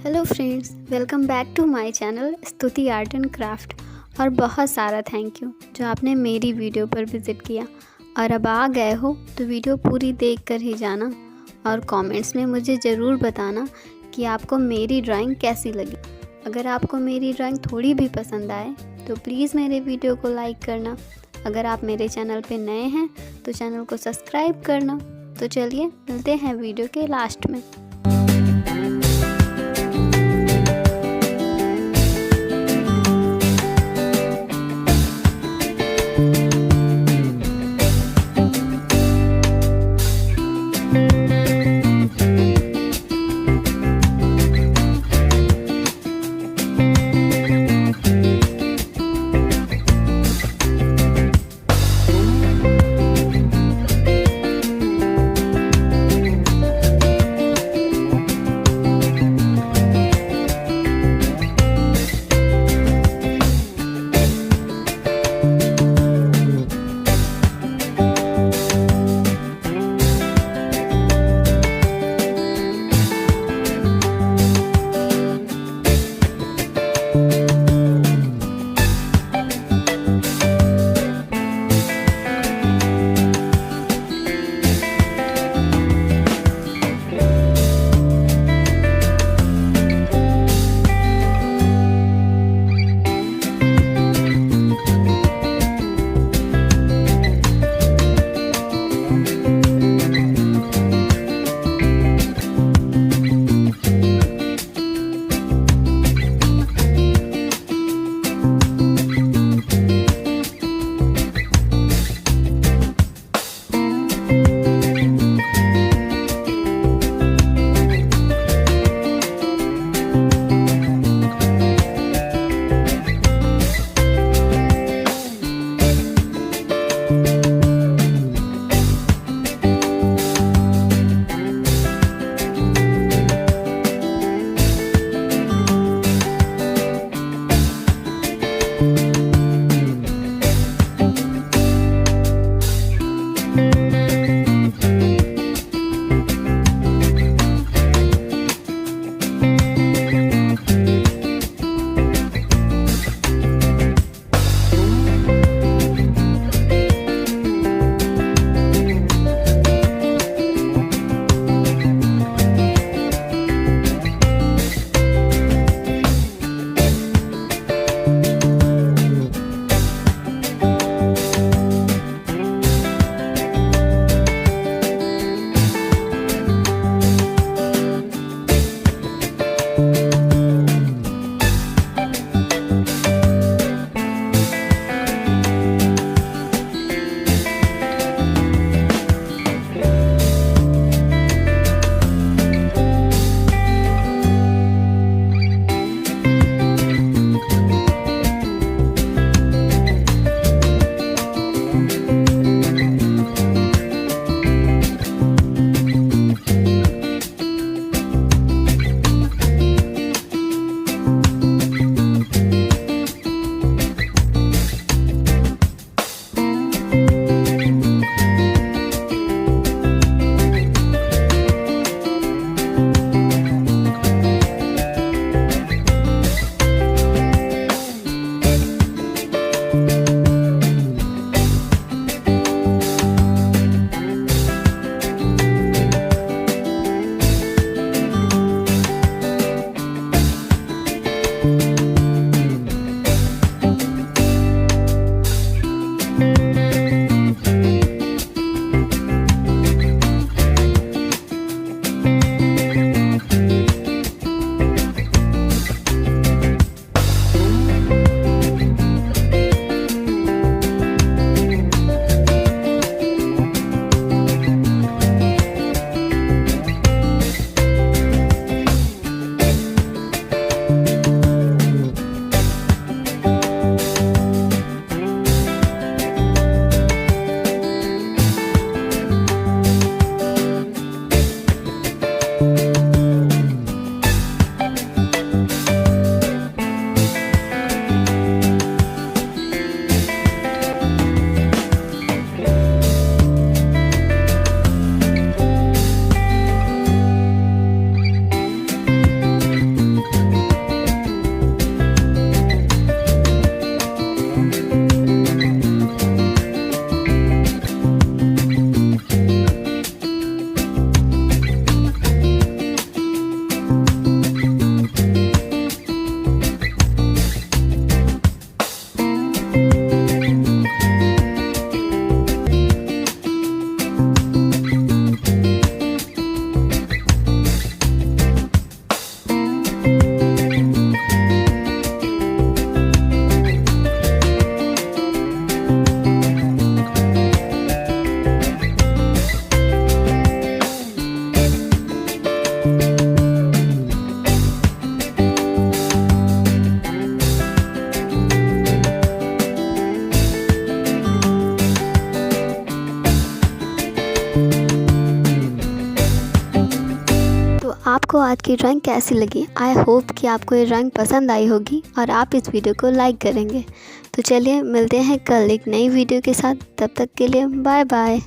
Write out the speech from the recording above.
Hello friends, welcome back to my channel Stuti art and craft. और बहुत सारा thank you जो आपने मेरी वीडियो पर विज़िट किया। और अब आ गए हो तो वीडियो पूरी देख कर ही जाना और कमेंट्स में मुझे ज़रूर बताना कि आपको मेरी ड्राइंग कैसी लगी। अगर आपको मेरी ड्राइंग थोड़ी भी पसंद आए तो प्लीज़ मेरे वीडियो को लाइक करना। अगर आप मेरे चैनल पे नए हैं तो चैनल को सब्सक्राइब करना। तो चलिए मिलते हैं वीडियो के लास्ट में। आज की ड्राइंग कैसी लगी। आई होप कि आपको ये ड्राइंग पसंद आई होगी और आप इस वीडियो को लाइक करेंगे। तो चलिए मिलते हैं कल एक नई वीडियो के साथ। तब तक के लिए बाय बाय।